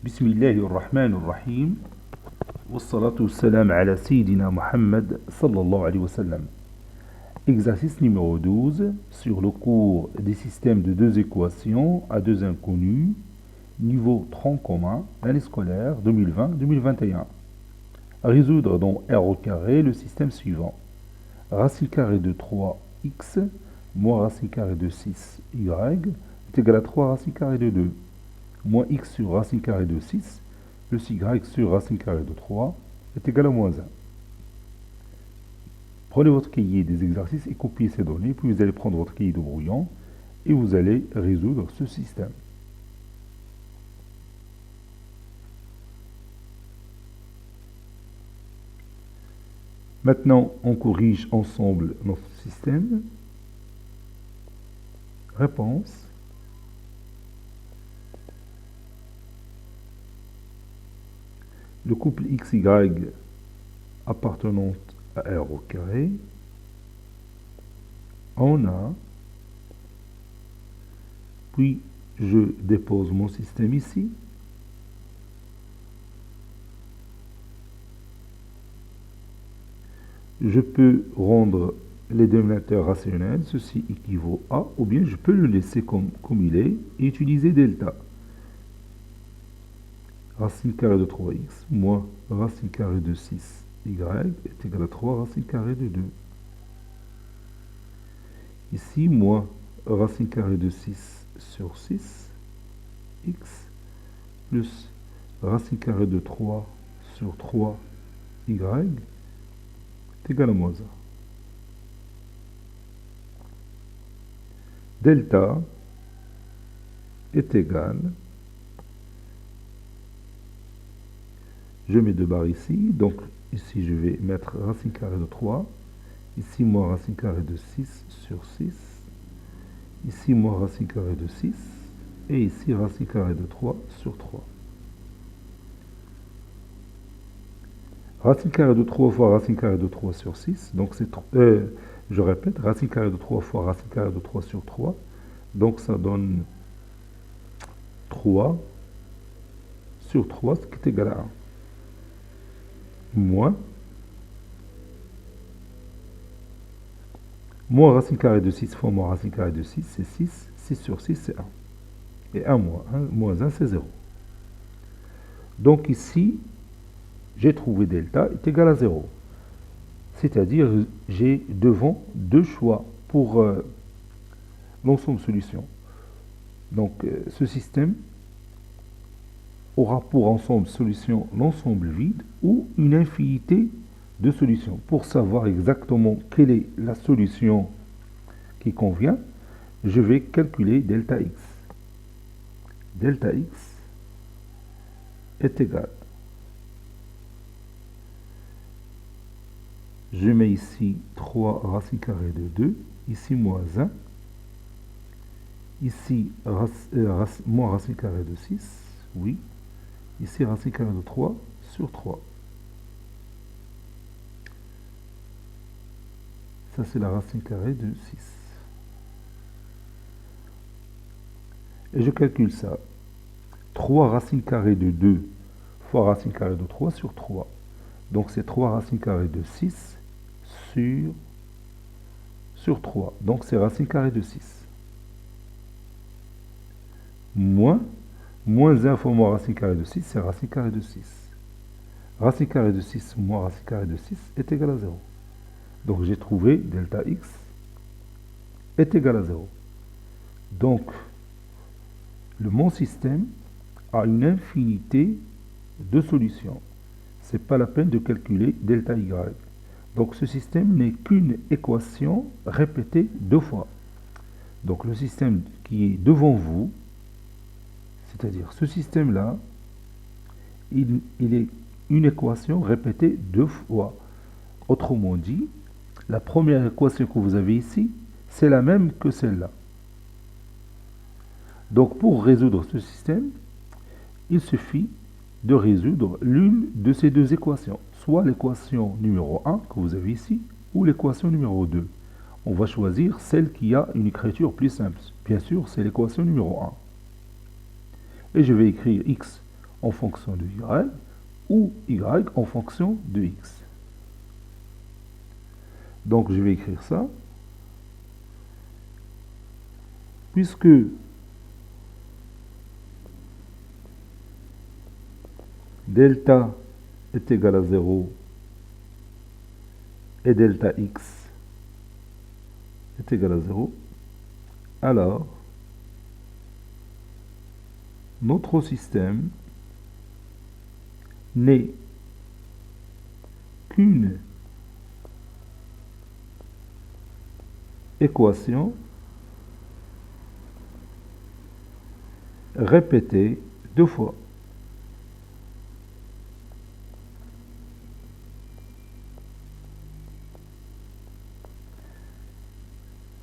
بسم الله الرحمن الرحيم والصلاة والسلام على سيدنا Muhammad sallallahu alayhi wa sallam. Exercice numéro 12 sur le cours des systèmes de deux équations à deux inconnus, niveau tronc commun, l'année scolaire 2020-2021. Résoudre dans R au carré le système suivant. Racine carrée de 3x moins racine carrée de 6y est égal à 3 racine carrée de 2. Moins x sur racine carrée de 6 plus y sur racine carrée de 3 est égal à moins 1. Prenez votre cahier des exercices et copiez ces données, puis vous allez prendre votre cahier de brouillon et vous allez résoudre ce système. Maintenant, on corrige ensemble notre système. Réponse. Le couple XY appartenant à R au carré, on a, puis je dépose mon système ici, je peux rendre les dénominateurs rationnels, ceci équivaut à, ou bien je peux le laisser comme il est et utiliser delta. Racine carrée de 3x moins racine carrée de 6y est égal à 3 racine carrée de 2. Ici, moins racine carrée de 6 sur 6, x, plus racine carrée de 3 sur 3, y, est égal à moins 1. Delta est égal, je mets deux barres ici, donc ici je vais mettre racine carrée de 3, ici moins racine carrée de 6 sur 6, ici moins racine carrée de 6, et ici racine carrée de 3 sur 3. Racine carrée de 3 fois racine carrée de 3 sur 6, donc c'est, je répète, racine carrée de 3 fois racine carrée de 3 sur 3, donc ça donne 3 sur 3, ce qui est égal à 1. Moins racine carrée de 6 fois moins racine carrée de 6, c'est 6. 6 sur 6, c'est 1. Et 1 moins 1, c'est 0. Donc ici, j'ai trouvé delta est égal à 0. C'est-à-dire, j'ai devant deux choix pour l'ensemble solution. Donc, ce système aura pour ensemble solution l'ensemble vide ou une infinité de solutions. Pour savoir exactement quelle est la solution qui convient, je vais calculer delta x. Delta x est égal. Je mets ici 3 racine carrée de 2, ici moins 1, ici moins racine carrée de 6, oui, ici racine carrée de 3 sur 3. Ça, c'est la racine carrée de 6. Et je calcule ça. 3 racine carrée de 2 fois racine carrée de 3 sur 3. Donc, c'est 3 racine carrée de 6 sur 3. Donc, c'est racine carrée de 6. Moins 1 fois moins racine carrée de 6, c'est racine carrée de 6. Racine carrée de 6 moins racine carrée de 6 est égal à 0. Donc, j'ai trouvé delta x est égal à 0. Donc, mon système a une infinité de solutions. Ce n'est pas la peine de calculer delta y. Donc, ce système n'est qu'une équation répétée deux fois. Donc, le système qui est devant vous, c'est-à-dire ce système-là, il est une équation répétée deux fois. Autrement dit, la première équation que vous avez ici, c'est la même que celle-là. Donc, pour résoudre ce système, il suffit de résoudre l'une de ces deux équations, soit l'équation numéro 1 que vous avez ici, ou l'équation numéro 2. On va choisir celle qui a une écriture plus simple. Bien sûr, c'est l'équation numéro 1. Et je vais écrire x en fonction de y ou y en fonction de x. Donc je vais écrire ça. Puisque delta est égal à 0 et delta x est égal à 0, alors notre système n'est qu'une équation répétée deux fois.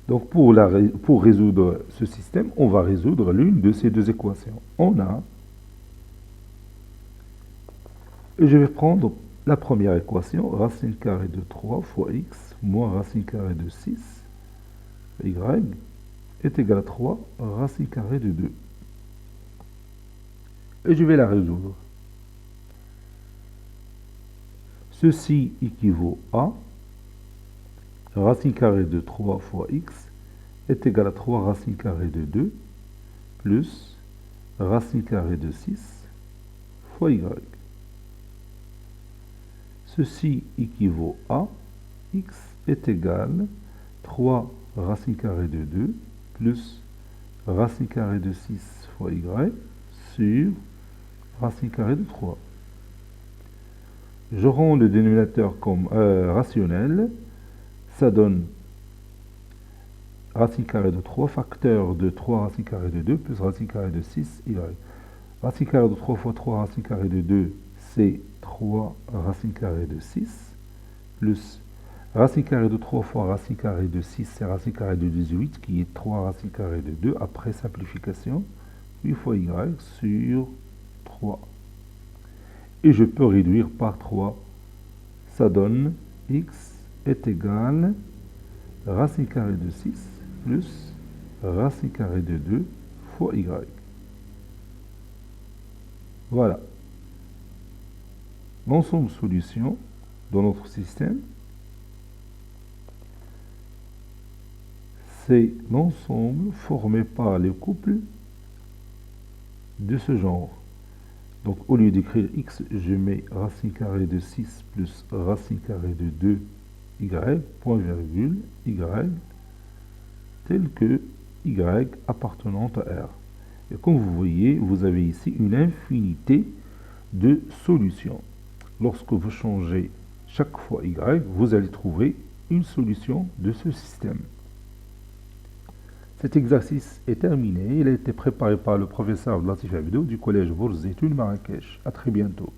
Donc pour résoudre ce système, on va résoudre l'une de ces deux équations. On a, et je vais prendre la première équation, racine carrée de 3 fois x moins racine carrée de 6, y est égal à 3 racine carrée de 2. Et je vais la résoudre. Ceci équivaut à racine carrée de 3 fois x est égal à 3 racine carrée de 2 plus racine carrée de 6 fois y. Ceci équivaut à x est égal à 3 racine carrée de 2 plus racine carrée de 6 fois y sur racine carrée de 3. Je rends le dénominateur comme rationnel. Ça donne racine carrée de 3, facteur de 3 racine carrée de 2, plus racine carrée de 6, y. Racine carrée de 3 fois 3 racine carrée de 2, c'est 3 racine carrée de 6, plus racine carrée de 3 fois racine carrée de 6, c'est racine carrée de 18, qui est 3 racine carrée de 2, après simplification, 8 fois y sur 3. Et je peux réduire par 3. Ça donne x est égal à racine carrée de 6 plus racine carrée de 2 fois y. Voilà. L'ensemble solution dans notre système, c'est l'ensemble formé par les couples de ce genre. Donc au lieu d'écrire x, je mets racine carrée de 6 plus racine carrée de 2 y, point virgule, y, tel que y appartenant à R. Et comme vous voyez, vous avez ici une infinité de solutions. Lorsque vous changez chaque fois y, vous allez trouver une solution de ce système. Cet exercice est terminé. Il a été préparé par le professeur Latif Abidou du collège Bourz Zeytoun Marrakech. À très bientôt.